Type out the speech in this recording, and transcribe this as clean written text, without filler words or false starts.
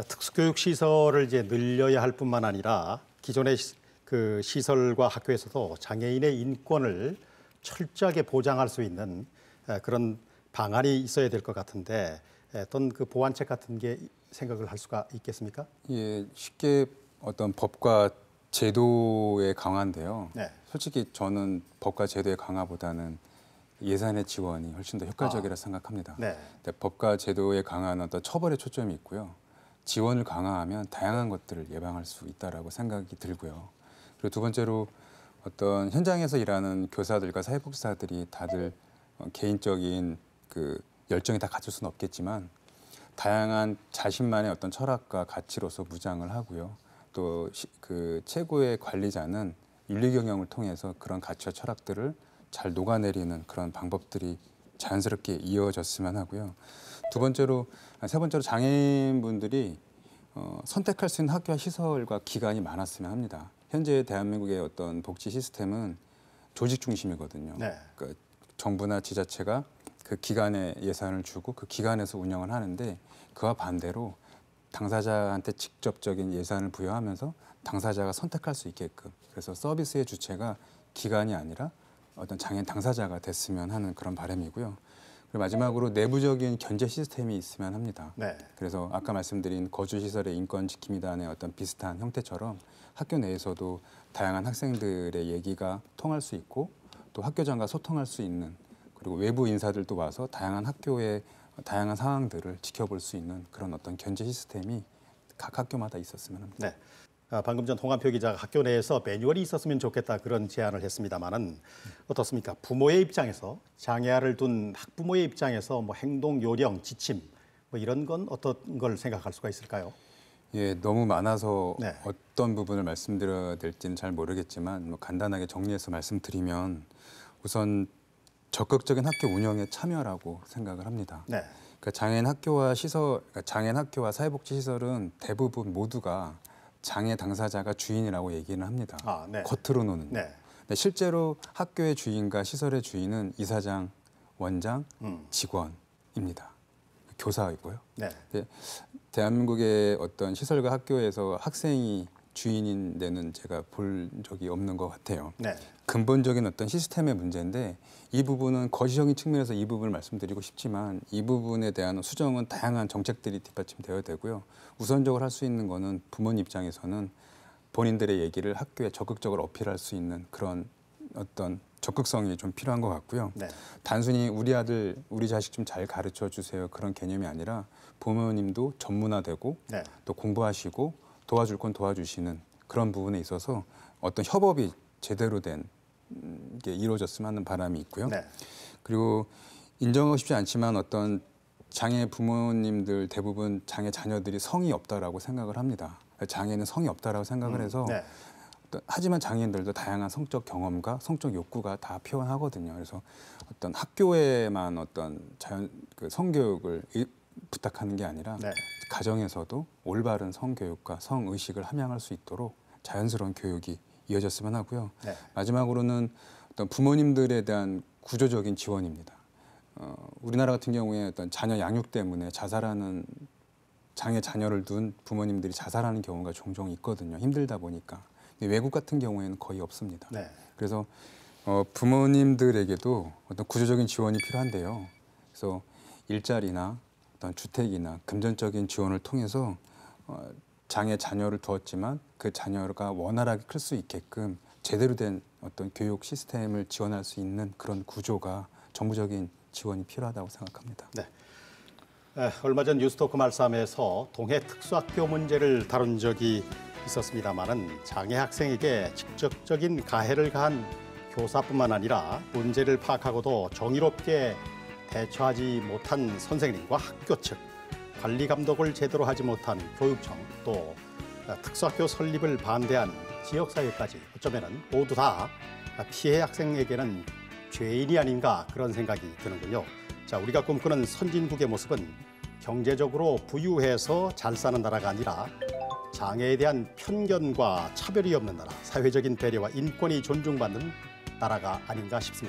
특수교육 시설을 이제 늘려야 할 뿐만 아니라 기존의 그 시설과 학교에서도 장애인의 인권을 철저하게 보장할 수 있는 그런 방안이 있어야 될 것 같은데 어떤 그 보완책 같은 게 생각을 할 수가 있겠습니까? 예, 쉽게 어떤 법과 제도의 강화인데요. 네. 솔직히 저는 법과 제도의 강화보다는 예산의 지원이 훨씬 더 효과적이라 생각합니다. 네. 법과 제도의 강화는 어떤 처벌에 초점이 있고요. 지원을 강화하면 다양한 것들을 예방할 수 있다라고 생각이 들고요. 그리고 두 번째로 어떤 현장에서 일하는 교사들과 사회복지사들이 다들 개인적인 그 열정이 다 갖출 수는 없겠지만 다양한 자신만의 어떤 철학과 가치로서 무장을 하고요. 또 그 최고의 관리자는 윤리 경영을 통해서 그런 가치와 철학들을 잘 녹아내리는 그런 방법들이 자연스럽게 이어졌으면 하고요. 세 번째로 장애인분들이 선택할 수 있는 학교와 시설과 기관이 많았으면 합니다. 현재 대한민국의 어떤 복지 시스템은 조직 중심이거든요. 네. 그러니까 정부나 지자체가 그 기관에 예산을 주고 그 기관에서 운영을 하는데 그와 반대로 당사자한테 직접적인 예산을 부여하면서 당사자가 선택할 수 있게끔 그래서 서비스의 주체가 기관이 아니라 어떤 장애인 당사자가 됐으면 하는 그런 바람이고요. 그리고 마지막으로 내부적인 견제 시스템이 있으면 합니다. 네. 그래서 아까 말씀드린 거주시설의 인권지킴이단의 어떤 비슷한 형태처럼 학교 내에서도 다양한 학생들의 얘기가 통할 수 있고 또 학교장과 소통할 수 있는 그리고 외부 인사들도 와서 다양한 학교의 다양한 상황들을 지켜볼 수 있는 그런 어떤 견제 시스템이 각 학교마다 있었으면 합니다. 네. 방금 전 홍한표 기자가 학교 내에서 매뉴얼이 있었으면 좋겠다 그런 제안을 했습니다만은 어떻습니까? 부모의 입장에서 장애아를 둔 학부모의 입장에서 뭐 행동 요령, 지침 뭐 이런 건 어떤 걸 생각할 수가 있을까요? 예, 너무 많아서 네. 어떤 부분을 말씀드려야 될지는 잘 모르겠지만 뭐 간단하게 정리해서 말씀드리면 우선 적극적인 학교 운영에 참여라고 생각을 합니다. 네. 그러니까 장애인 학교와 사회복지 시설은 대부분 모두가 장애 당사자가 주인이라고 얘기는 합니다. 네. 겉으로는. 네. 근데 실제로 학교의 주인과 시설의 주인은 이사장, 원장, 직원입니다. 교사이고요. 네. 대한민국의 어떤 시설과 학교에서 학생이 주인인 데는 제가 볼 적이 없는 것 같아요. 네. 근본적인 어떤 시스템의 문제인데 이 부분은 거시적인 측면에서 이 부분을 말씀드리고 싶지만 이 부분에 대한 수정은 다양한 정책들이 뒷받침되어야 되고요. 우선적으로 할 수 있는 거는 부모님 입장에서는 본인들의 얘기를 학교에 적극적으로 어필할 수 있는 그런 어떤 적극성이 좀 필요한 것 같고요. 네. 단순히 우리 아들, 우리 자식 좀 잘 가르쳐 주세요 그런 개념이 아니라 부모님도 전문화되고 네. 또 공부하시고 도와줄 건 도와주시는 그런 부분에 있어서 어떤 협업이 제대로 된 게 이루어졌으면 하는 바람이 있고요. 네. 그리고 인정하고 싶지 않지만 어떤 장애 부모님들 대부분 장애 자녀들이 성이 없다라고 생각을 합니다. 장애는 성이 없다라고 생각을 해서 네. 하지만 장애인들도 다양한 성적 경험과 성적 욕구가 다 표현하거든요. 그래서 어떤 학교에만 어떤 성교육을 부탁하는 게 아니라 네. 가정에서도 올바른 성교육과 성의식을 함양할 수 있도록 자연스러운 교육이 이어졌으면 하고요. 네. 마지막으로는 어떤 부모님들에 대한 구조적인 지원입니다. 우리나라 같은 경우에 어떤 자녀 양육 때문에 자살하는 장애 자녀를 둔 부모님들이 자살하는 경우가 종종 있거든요. 힘들다 보니까. 근데 외국 같은 경우에는 거의 없습니다. 네. 그래서 부모님들에게도 어떤 구조적인 지원이 필요한데요. 그래서 일자리나 어떤 주택이나 금전적인 지원을 통해서 장애 자녀를 두었지만 그 자녀가 원활하게 클 수 있게끔 제대로 된 어떤 교육 시스템을 지원할 수 있는 그런 구조가 정부적인 지원이 필요하다고 생각합니다. 네. 얼마 전 뉴스토크 말싸움에서 동해 특수학교 문제를 다룬 적이 있었습니다만은 장애 학생에게 직접적인 가해를 가한 교사뿐만 아니라 문제를 파악하고도 정의롭게 대처하지 못한 선생님과 학교 측, 관리 감독을 제대로 하지 못한 교육청, 또 특수학교 설립을 반대한 지역사회까지 어쩌면은 모두 다 피해 학생에게는 죄인이 아닌가 그런 생각이 드는군요. 자, 우리가 꿈꾸는 선진국의 모습은 경제적으로 부유해서 잘 사는 나라가 아니라 장애에 대한 편견과 차별이 없는 나라, 사회적인 배려와 인권이 존중받는 나라가 아닌가 싶습니다.